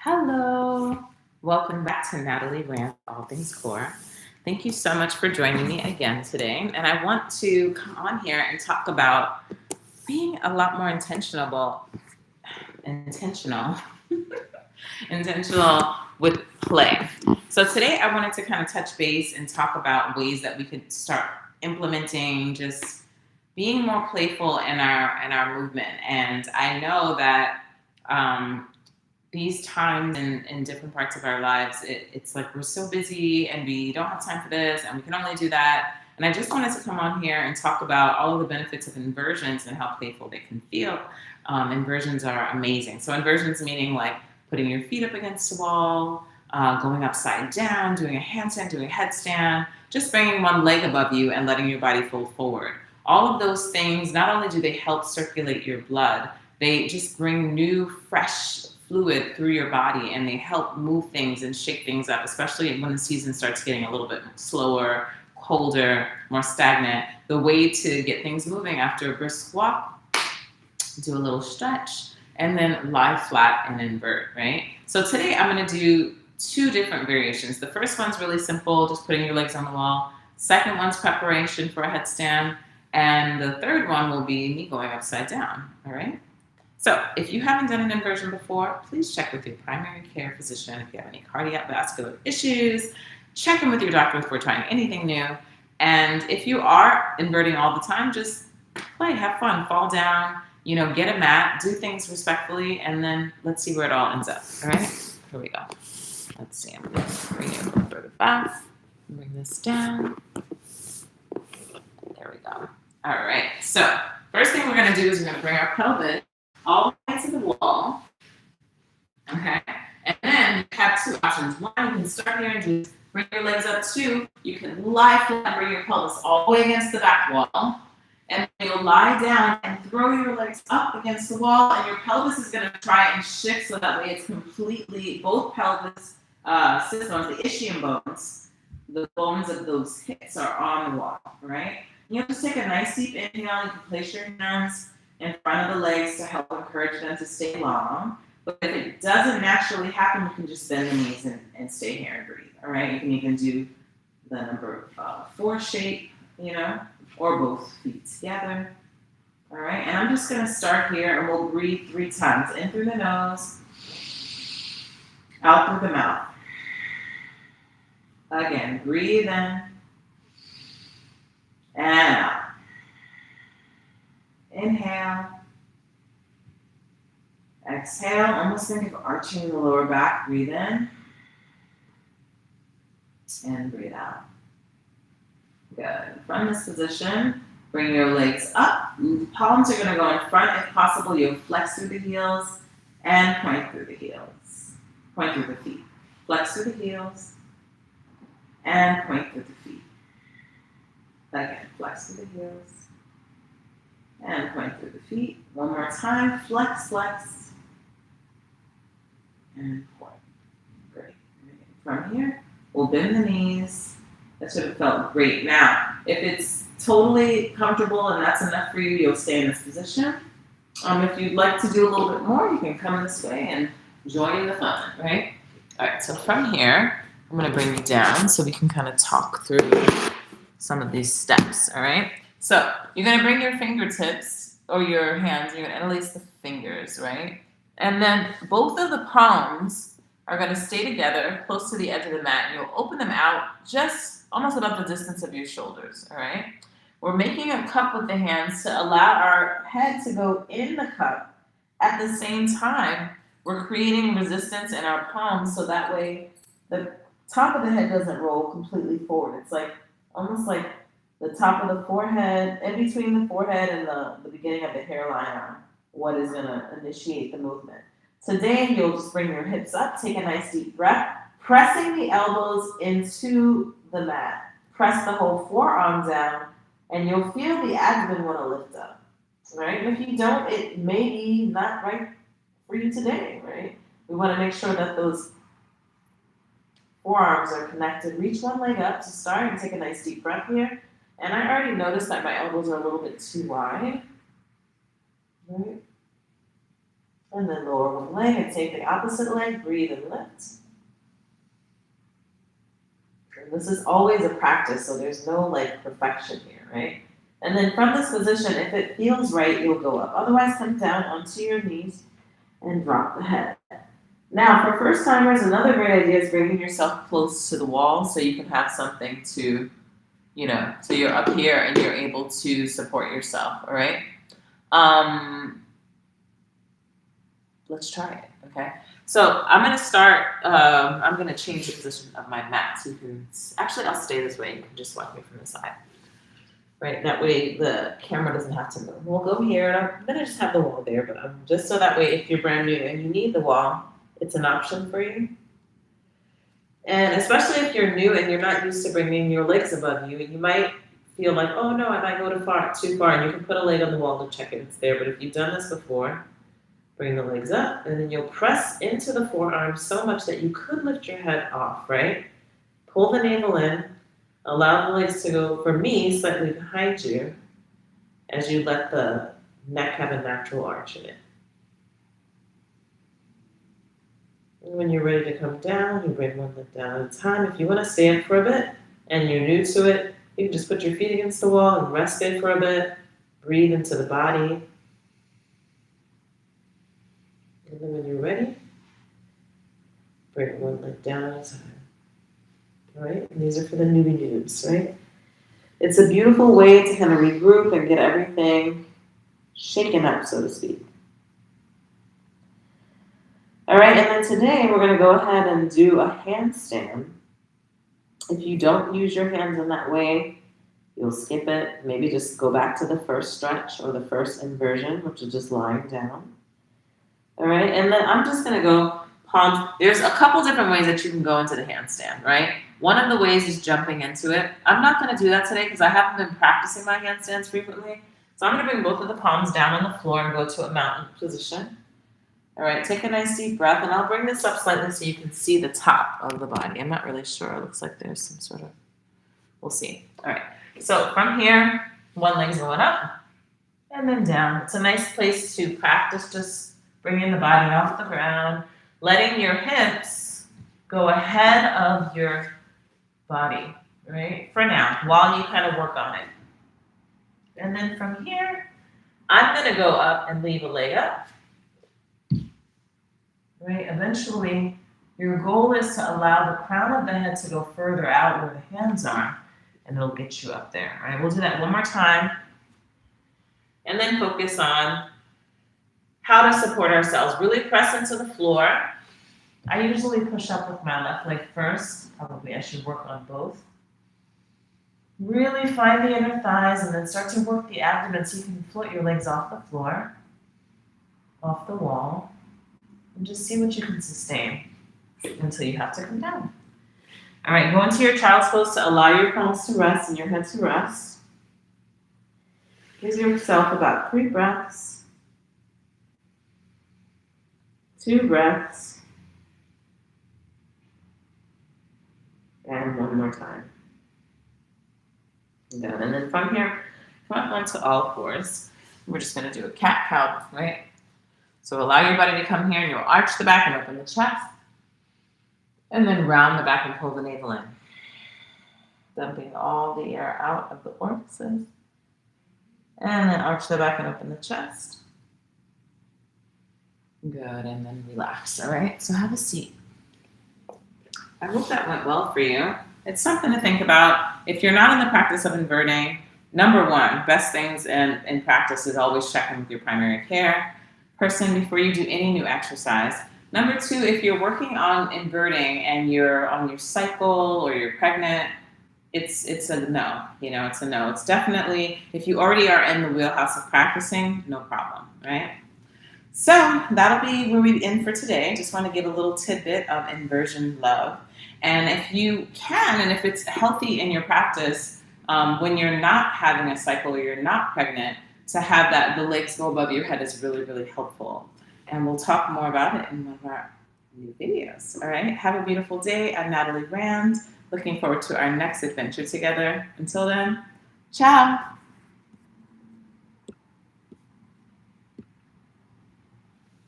Hello. Welcome back to Natalie Rant, All Things Core. Thank you so much for joining me again today. And I want to come on here and talk about being a lot more intentional, intentional with play. So today I wanted to kind of touch base and talk about ways that we could start implementing just being more playful in our movement. And I know that um, these times in different parts of our lives, it's like we're so busy and we don't have time for this and we can only do that. And I just wanted to come on here and talk about all of the benefits of inversions and how playful they can feel. Inversions are amazing. So inversions meaning like putting your feet up against a wall, going upside down, doing a handstand, doing a headstand, just bringing one leg above you and letting your body fold forward. All of those things, not only do they help circulate your blood, they just bring new, fresh fluid through your body and they help move things and shake things up, especially when the season starts getting a little bit slower, colder, more stagnant. The way to get things moving after a brisk walk, do a little stretch, and then lie flat and invert, right? So today I'm going to do two different variations. The first one's really simple, just putting your legs on the wall. Second one's preparation for a headstand. And the third one will be me going upside down, all right? So if you haven't done an inversion before, please check with your primary care physician if you have any cardiovascular issues. Check in with your doctor before trying anything new. And if you are inverting all the time, just play, have fun, fall down, get a mat, do things respectfully, and then let's see where it all ends up. All right, here we go. Let's see, I'm going to bring it a little further back. Bring this down. There we go. All right, so first thing we're going to do is we're going to bring our pelvis all the way to the wall. Okay, and then you have two options. One, you can start here and just bring your legs up. Two, you can lie flat, bring your pelvis all the way against the back wall. And then you'll lie down and throw your legs up against the wall, and your pelvis is going to try and shift so that way it's completely, both pelvis systems, the ischium bones, the bones of those hips are on the wall, right? You just take a nice deep inhale. You can place your hands in front of the legs to help encourage them to stay long. But if it doesn't naturally happen, you can just bend the knees and stay here and breathe, all right? You can even do the number 4 shape, or both feet together. All right, and I'm just going to start here and we'll breathe 3 times. In through the nose, out through the mouth. Again, breathe in and out. Inhale. Exhale, almost think of arching the lower back. Breathe in and breathe out. Good. From this position, bring your legs up. The palms are going to go in front. If possible, you'll flex through the heels and point through the heels. Point through the feet. Flex through the heels and point through the feet. Again, flex through the heels and point through the feet. One more time. Flex, flex, and point. Great. From here, we'll bend the knees. That should have felt great. Now, if it's totally comfortable and that's enough for you, you'll stay in this position. If you'd like to do a little bit more, you can come this way and join in the fun, right? All right, so from here, I'm going to bring you down so we can kind of talk through some of these steps, all right? So you're going to bring your fingertips or your hands, you're going to interlace the fingers, right? And then both of the palms are going to stay together close to the edge of the mat, and you'll open them out just almost about the distance of your shoulders, all right? We're making a cup with the hands to allow our head to go in the cup. At the same time, we're creating resistance in our palms so that way the top of the head doesn't roll completely forward. It's like almost like the top of the forehead, in between the forehead and the beginning of the hairline are what is going to initiate the movement. Today, you'll just bring your hips up, take a nice deep breath, pressing the elbows into the mat. Press the whole forearm down, and you'll feel the abdomen want to lift up, right? And if you don't, it may be not right for you today, right? We want to make sure that those forearms are connected. Reach one leg up to start and take a nice deep breath here. And I already noticed that my elbows are a little bit too wide, right? And then lower one leg and take the opposite leg, breathe and lift. And this is always a practice, so there's no like perfection here, right? And then from this position, if it feels right, you'll go up. Otherwise, come down onto your knees and drop the head. Now, for first timers, another great idea is bringing yourself close to the wall so you can have something to, so you're up here and you're able to support yourself, all right? Let's try it, okay? So I'm gonna start, I'm gonna change the position of my mat so you can, actually I'll stay this way, you can just watch me from the side. Right, that way the camera doesn't have to move. We'll go here, and I'm gonna just have the wall there, but just so that way if you're brand new and you need the wall, it's an option for you. And especially if you're new and you're not used to bringing your legs above you, you might feel like, oh no, I might go too far, and you can put a leg on the wall to check if it's there. But if you've done this before, bring the legs up, and then you'll press into the forearms so much that you could lift your head off, right? Pull the navel in, allow the legs to go, for me, slightly behind you as you let the neck have a natural arch in it. And when you're ready to come down, you bring one leg down at a time. If you want to stand for a bit and you're new to it, you can just put your feet against the wall and rest it for a bit. Breathe into the body. And then when you're ready, bring one leg down at a time. All right, and these are for the newbie noobs, right? It's a beautiful way to kind of regroup and get everything shaken up, so to speak. All right, and then today we're going to go ahead and do a handstand. If you don't use your hands in that way, you'll skip it. Maybe just go back to the first stretch or the first inversion, which is just lying down. All right, and then I'm just going to go palms. There's a couple different ways that you can go into the handstand, right? One of the ways is jumping into it. I'm not going to do that today because I haven't been practicing my handstands frequently. So I'm going to bring both of the palms down on the floor and go to a mountain position. All right, take a nice deep breath, and I'll bring this up slightly so you can see the top of the body. I'm not really sure. It looks like there's some sort of, we'll see. All right, so from here, one leg's going up and then down. It's a nice place to practice just bringing the body off the ground, letting your hips go ahead of your body, right? For now, while you kind of work on it. And then from here, I'm going to go up and leave a leg up. Right? Eventually, your goal is to allow the crown of the head to go further out where the hands are, and it'll get you up there. All right, we'll do that one more time. And then focus on how to support ourselves. Really press into the floor. I usually push up with my left leg first. Probably I should work on both. Really find the inner thighs and then start to work the abdomen so you can float your legs off the floor, off the wall, and just see what you can sustain until you have to come down. All right, go into your child's pose to allow your palms to rest and your head to rest. Give yourself about 3 breaths, 2 breaths, and one more time. Done. And then from here, come onto all fours. We're just going to do a cat-cow, right? So allow your body to come here, and you'll arch the back and open the chest. And then round the back and pull the navel in. Dumping all the air out of the orifices. And then arch the back and open the chest. Good, and then relax, all right? So have a seat. I hope that went well for you. It's something to think about. If you're not in the practice of inverting, number one, best things in practice is always check in with your primary care person before you do any new exercise. Number two, if you're working on inverting and you're on your cycle or you're pregnant, it's a no. It's a no. It's definitely, if you already are in the wheelhouse of practicing, no problem, right? So that'll be where we end for today. Just want to give a little tidbit of inversion love. And if you can, and if it's healthy in your practice, when you're not having a cycle or you're not pregnant, to have the legs go above your head is really, really helpful. And we'll talk more about it in one of our new videos. All right, have a beautiful day. I'm Natalie Rand. Looking forward to our next adventure together. Until then, ciao.